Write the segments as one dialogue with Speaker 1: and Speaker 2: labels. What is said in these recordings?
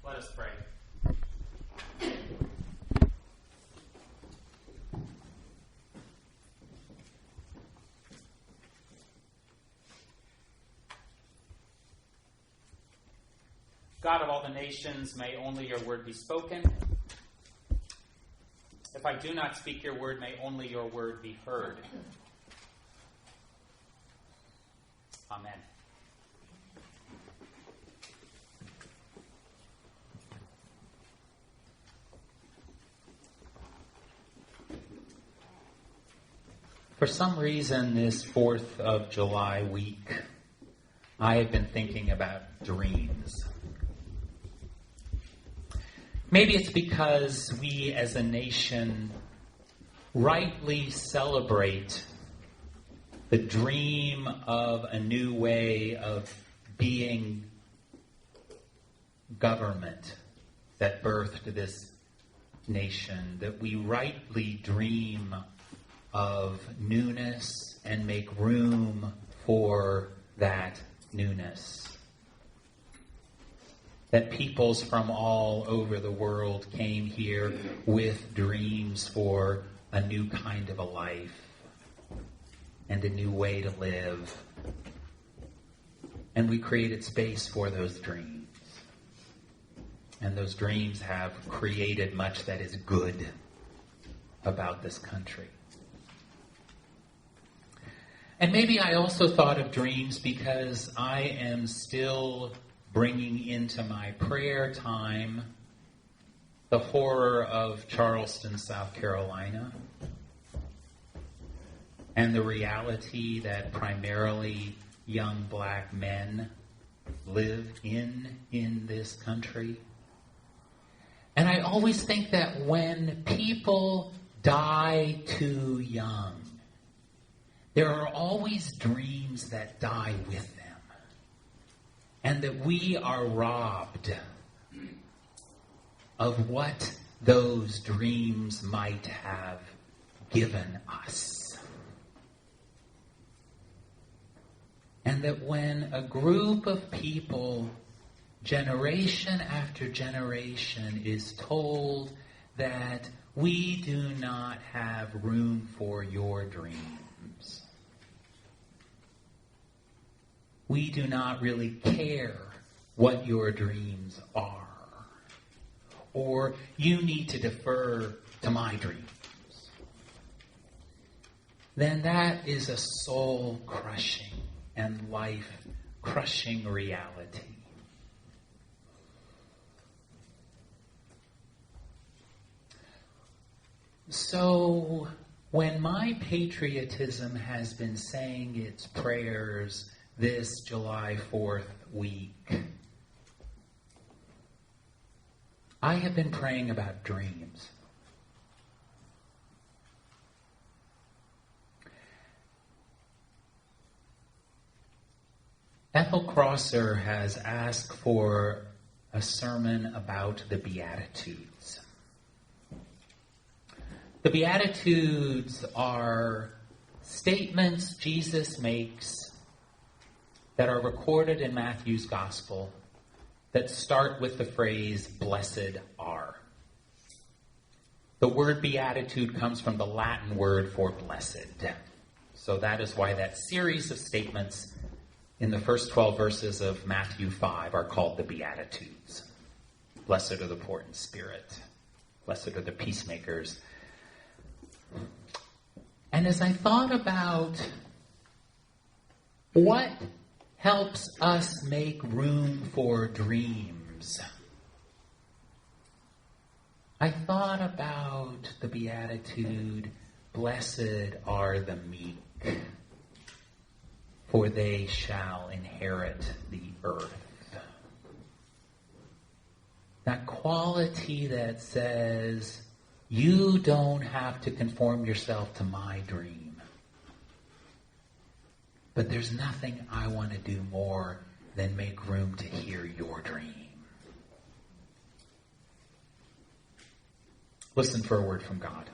Speaker 1: Let us pray. God of all the nations, may only your word be spoken. If I do not speak your word, may only your word be heard. Amen. For some reason, this 4th of July week, I have been thinking about dreams. Maybe it's because we as a nation rightly celebrate the dream of a new way of being government that birthed this nation, that we rightly dream of newness and make room for that newness. That peoples from all over the world came here with dreams for a new kind of a life and a new way to live. And we created space for those dreams. And those dreams have created much that is good about this country. And maybe I also thought of dreams because I am still bringing into my prayer time the horror of Charleston, South Carolina, and the reality that primarily young black men live in this country. And I always think that when people die too young, there are always dreams that die with them. And that we are robbed of what those dreams might have given us. And that when a group of people, generation after generation, is told that we do not have room for your dreams, we do not really care what your dreams are, or you need to defer to my dreams, then that is a soul-crushing and life-crushing reality. So, when my patriotism has been saying its prayers this July 4th week, I have been praying about dreams. Ethel Crosser has asked for a sermon about the Beatitudes. The Beatitudes are statements Jesus makes that are recorded in Matthew's Gospel that start with the phrase, "Blessed are." The word beatitude comes from the Latin word for blessed. So that is why that series of statements in the first 12 verses of Matthew 5 are called the Beatitudes. Blessed are the poor in spirit. Blessed are the peacemakers. And as I thought about what helps us make room for dreams, I thought about the Beatitude, "Blessed are the meek, for they shall inherit the earth." That quality that says, you don't have to conform yourself to my dream. But there's nothing I want to do more than make room to hear your dream. Listen for a word from God.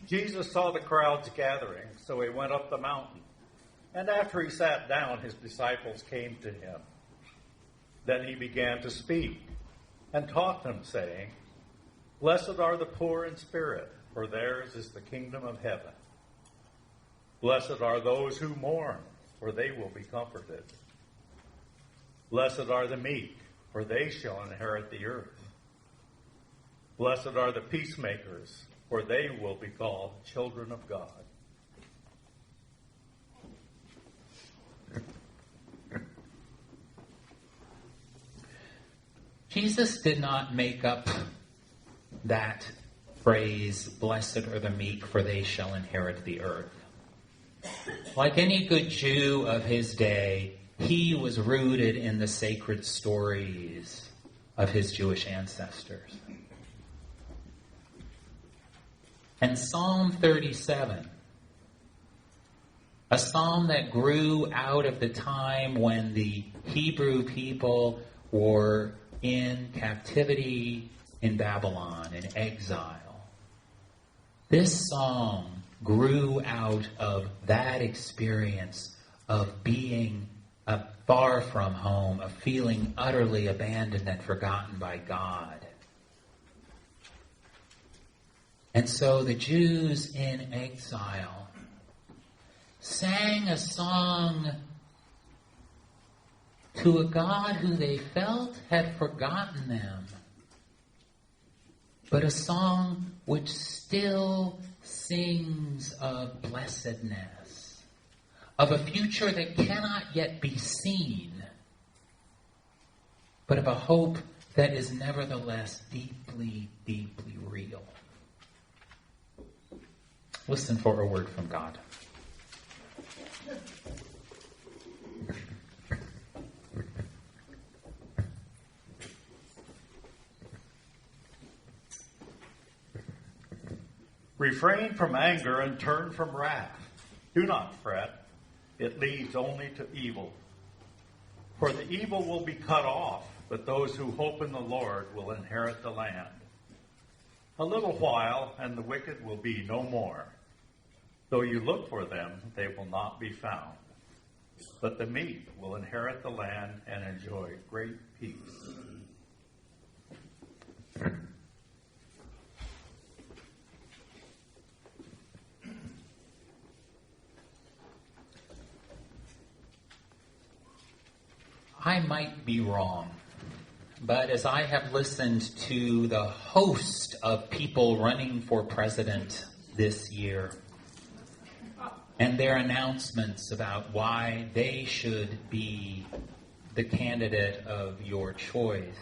Speaker 2: Jesus saw the crowds gathering, so he went up the mountain. And after he sat down, his disciples came to him. Then he began to speak and taught them, saying, "Blessed are the poor in spirit, for theirs is the kingdom of heaven. Blessed are those who mourn, for they will be comforted. Blessed are the meek, for they shall inherit the earth. Blessed are the peacemakers, for they will be called children of God."
Speaker 1: Jesus did not make up that phrase, "Blessed are the meek, for they shall inherit the earth." Like any good Jew of his day, he was rooted in the sacred stories of his Jewish ancestors. And Psalm 37, a psalm that grew out of the time when the Hebrew people were in captivity in Babylon, in exile. This song grew out of that experience of being far from home, of feeling utterly abandoned and forgotten by God. And so the Jews in exile sang a song to a God who they felt had forgotten them, but a song which still sings of blessedness, of a future that cannot yet be seen, but of a hope that is nevertheless deeply, deeply real. Listen for a word from God.
Speaker 2: Refrain from anger and turn from wrath. Do not fret. It leads only to evil. For the evil will be cut off, but those who hope in the Lord will inherit the land. A little while, and the wicked will be no more. Though you look for them, they will not be found. But the meek will inherit the land and enjoy great peace.
Speaker 1: I might be wrong, but as I have listened to the host of people running for president this year and their announcements about why they should be the candidate of your choice,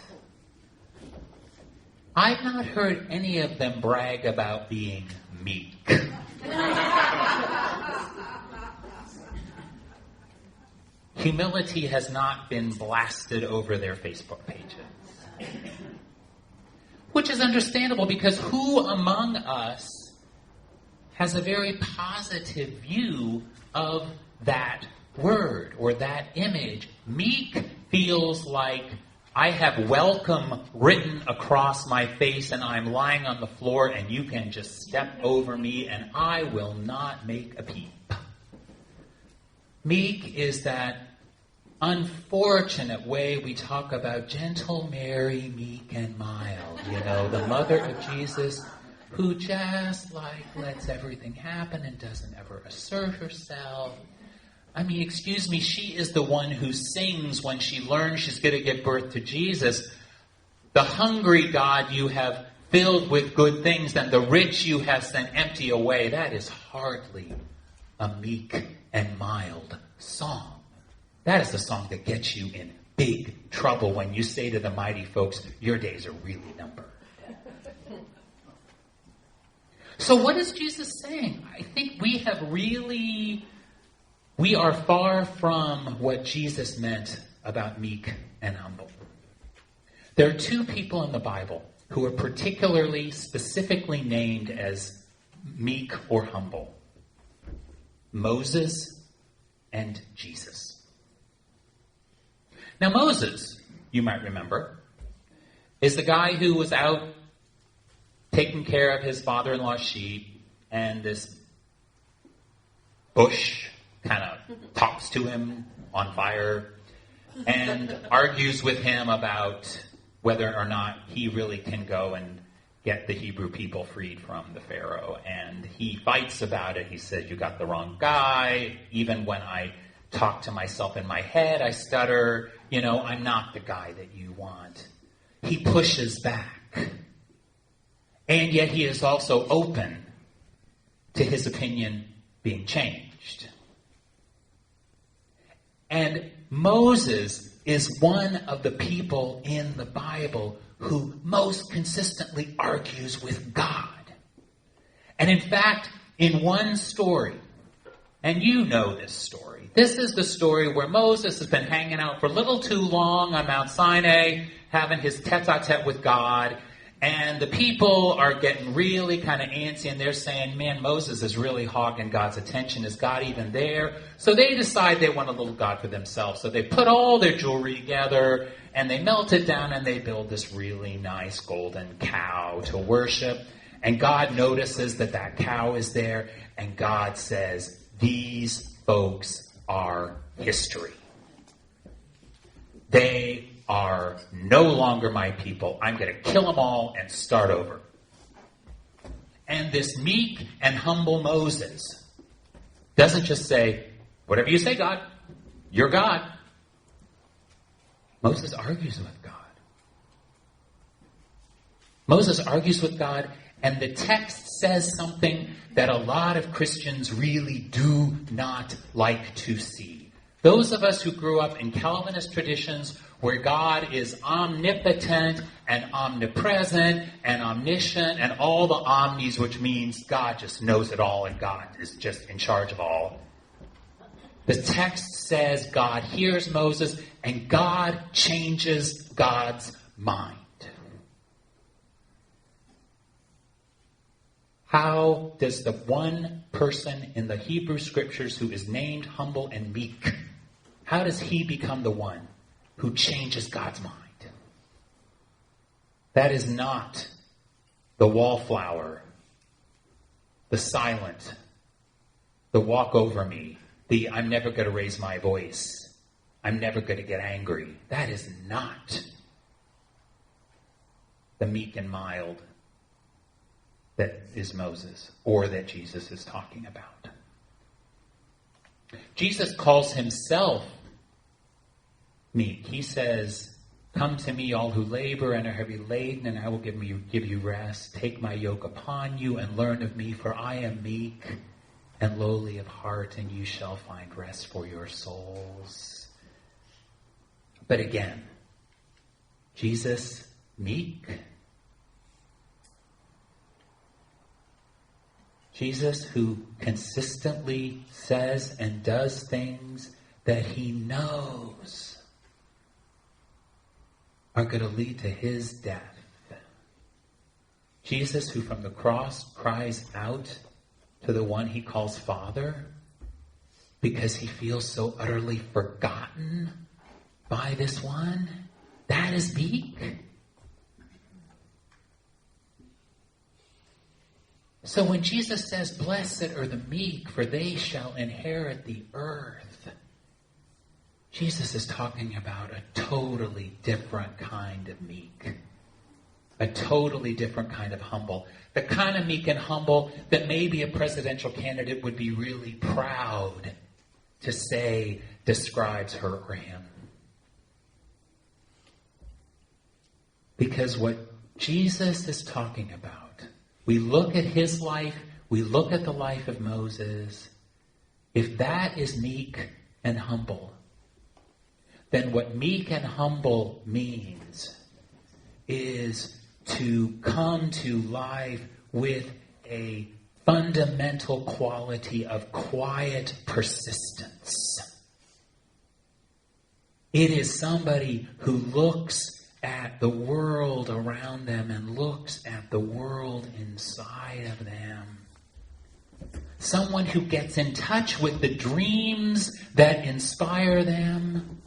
Speaker 1: I've not heard any of them brag about being meek. Humility has not been blasted over their Facebook pages. Which is understandable, because who among us has a very positive view of that word or that image? Meek feels like I have welcome written across my face and I'm lying on the floor and you can just step over me and I will not make a peep. Meek is that unfortunate way we talk about gentle Mary, meek and mild. You know, the mother of Jesus who just lets everything happen and doesn't ever assert herself. I mean, excuse me, she is the one who sings when she learns she's going to give birth to Jesus. The hungry God you have filled with good things, and the rich you have sent empty away. That is hardly a meek and mild song. That is the song that gets you in big trouble when you say to the mighty folks, your days are really numbered. So what is Jesus saying? I think we are far from what Jesus meant about meek and humble. There are two people in the Bible who are particularly, specifically named as meek or humble. Moses and Jesus. Now Moses, you might remember, is the guy who was out taking care of his father-in-law's sheep, and this bush kind of talks to him on fire and argues with him about whether or not he really can go and get the Hebrew people freed from the Pharaoh. And he fights about it. He says, you got the wrong guy. Even when I talk to myself in my head, I stutter. I'm not the guy that you want. He pushes back. And yet he is also open to his opinion being changed. And Moses is one of the people in the Bible who most consistently argues with God. And in fact, in one story, and you know this story, this is the story where Moses has been hanging out for a little too long on Mount Sinai, having his tete-a-tete with God, and the people are getting really kind of antsy, and they're saying, man, Moses is really hogging God's attention. Is God even there? So they decide they want a little God for themselves. So they put all their jewelry together, and they melt it down, and they build this really nice golden cow to worship. And God notices that cow is there, and God says, these folks are history. They are no longer my people. I'm going to kill them all and start over. And this meek and humble Moses doesn't just say, whatever you say, God, you're God. Moses argues with God. Moses argues with God, and the text says something that a lot of Christians really do not like to see. Those of us who grew up in Calvinist traditions where God is omnipotent and omnipresent and omniscient and all the omnis, which means God just knows it all and God is just in charge of all. The text says God hears Moses and God changes God's mind. How does the one person in the Hebrew Scriptures who is named humble and meek, how does he become the one who changes God's mind? That is not the wallflower, the silent, the walk over me, the I'm never going to raise my voice, I'm never going to get angry. That is not the meek and mild that is Moses, or that Jesus is talking about. Jesus calls himself meek. He says, come to me, all who labor and are heavy laden, and I will give you rest. Take my yoke upon you and learn of me, for I am meek and lowly of heart, and you shall find rest for your souls. But again, Jesus, meek. Jesus, who consistently says and does things that he knows are going to lead to his death. Jesus, who from the cross cries out to the one he calls Father because he feels so utterly forgotten by this one. That is meek. So when Jesus says, blessed are the meek, for they shall inherit the earth, Jesus is talking about a totally different kind of meek. A totally different kind of humble. The kind of meek and humble that maybe a presidential candidate would be really proud to say describes her or him. Because what Jesus is talking about, we look at his life, we look at the life of Moses. If that is meek and humble, then what meek and humble means is to come to life with a fundamental quality of quiet persistence. It is somebody who looks at the world around them and looks at the world inside of them. Someone who gets in touch with the dreams that inspire them,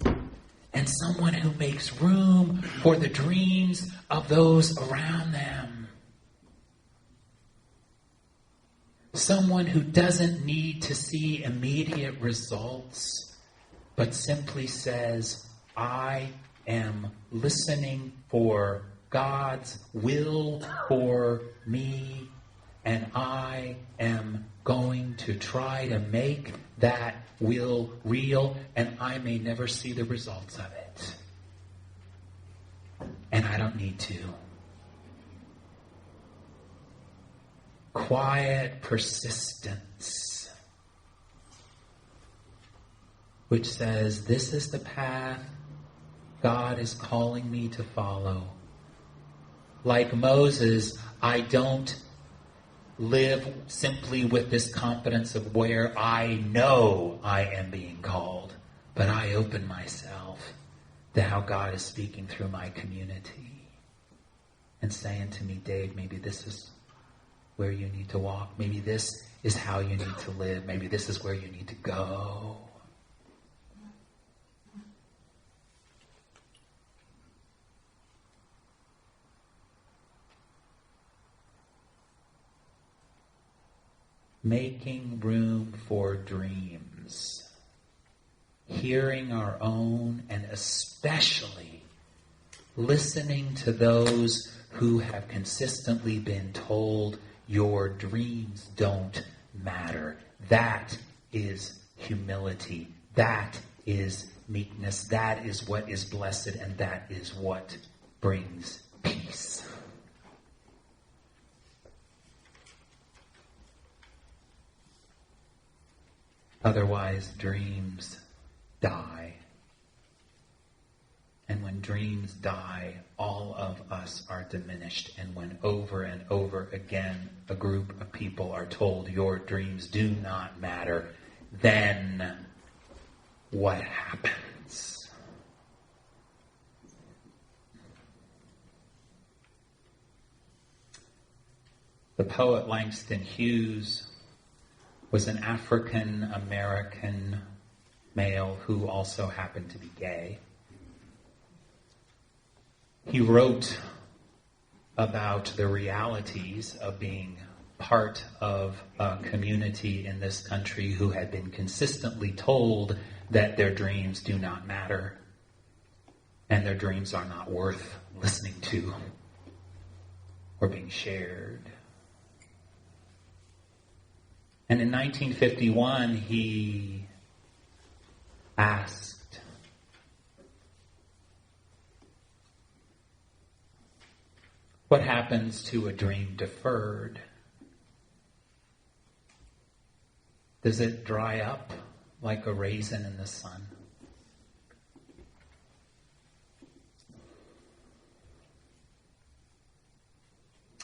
Speaker 1: and someone who makes room for the dreams of those around them. Someone who doesn't need to see immediate results, but simply says, I am listening for God's will for me, and I am going to try to make that will real, and I may never see the results of it. And I don't need to. Quiet persistence, which says, this is the path God is calling me to follow. Like Moses, I don't live simply with this confidence of where I know I am being called, but I open myself to how God is speaking through my community and saying to me, Dave, maybe this is where you need to walk. Maybe this is how you need to live. Maybe this is where you need to go. Making room for dreams. Hearing our own, and especially listening to those who have consistently been told your dreams don't matter. That is humility. That is meekness. That is what is blessed, and that is what brings peace. Otherwise, dreams die. And when dreams die, all of us are diminished. And when over and over again a group of people are told your dreams do not matter, then what happens? The poet Langston Hughes was an African-American male who also happened to be gay. He wrote about the realities of being part of a community in this country who had been consistently told that their dreams do not matter and their dreams are not worth listening to or being shared. And in 1951, he asked, what happens to a dream deferred? Does it dry up like a raisin in the sun?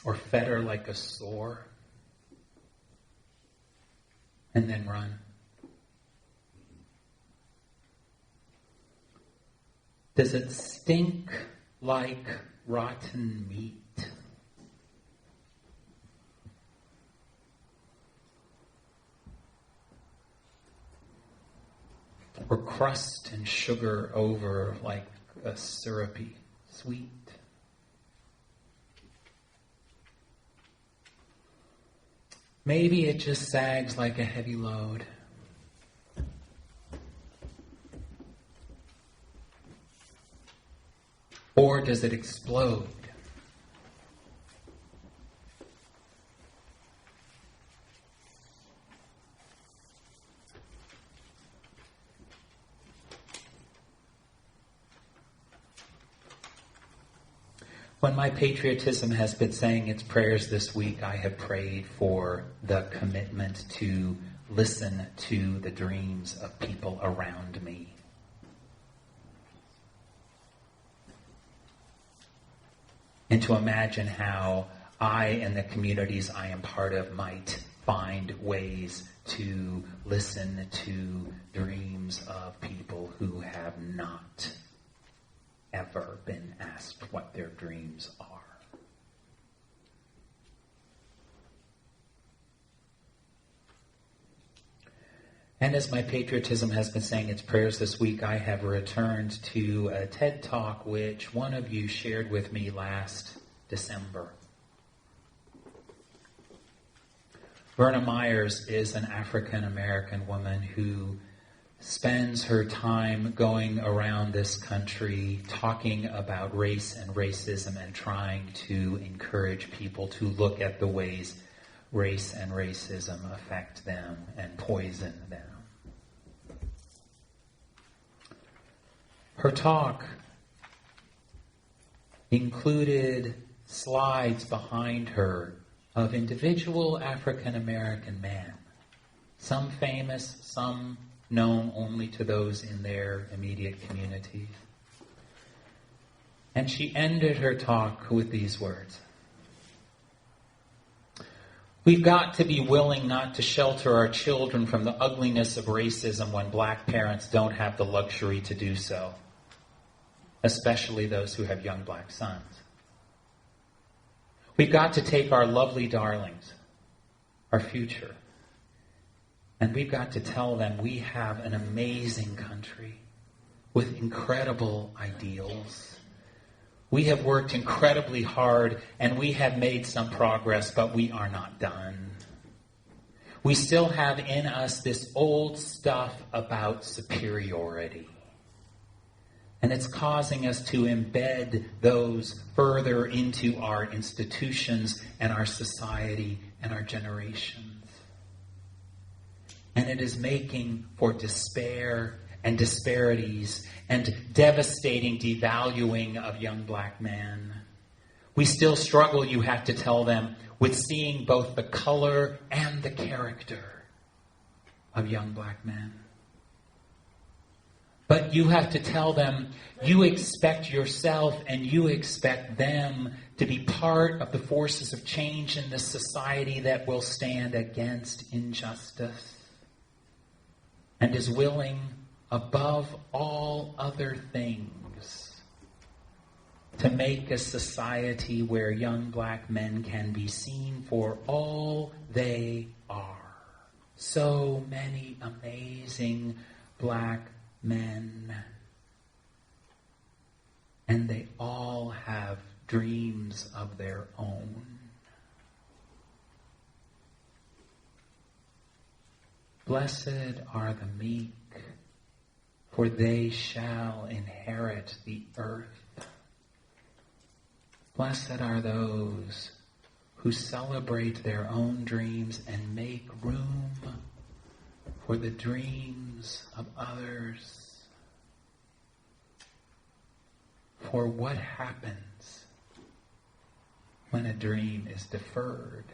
Speaker 1: Or fetter like a sore? And then run. Does it stink like rotten meat? Or crust and sugar over like a syrupy sweet? Maybe it just sags like a heavy load. Or does it explode? When my patriotism has been saying its prayers this week, I have prayed for the commitment to listen to the dreams of people around me. And to imagine how I and the communities I am part of might find ways to listen to dreams of people who have not ever been asked what their dreams are. And as my patriotism has been saying its prayers this week, I have returned to a TED Talk which one of you shared with me last December. Verna Myers is an African-American woman who spends her time going around this country talking about race and racism and trying to encourage people to look at the ways race and racism affect them and poison them. Her talk included slides behind her of individual African-American men, some famous, some known only to those in their immediate communities. And she ended her talk with these words: "We've got to be willing not to shelter our children from the ugliness of racism when black parents don't have the luxury to do so, especially those who have young black sons. We've got to take our lovely darlings, our future, and we've got to tell them we have an amazing country with incredible ideals. We have worked incredibly hard and we have made some progress, but we are not done. We still have in us this old stuff about superiority. And it's causing us to embed those further into our institutions and our society and our generations. And it is making for despair and disparities and devastating devaluing of young black men. We still struggle, you have to tell them, with seeing both the color and the character of young black men. But you have to tell them, you expect yourself and you expect them to be part of the forces of change in this society that will stand against injustice and is willing, above all other things, to make a society where young black men can be seen for all they are. So many amazing black men. And they all have dreams of their own. Blessed are the meek, for they shall inherit the earth. Blessed are those who celebrate their own dreams and make room for the dreams of others. For what happens when a dream is deferred?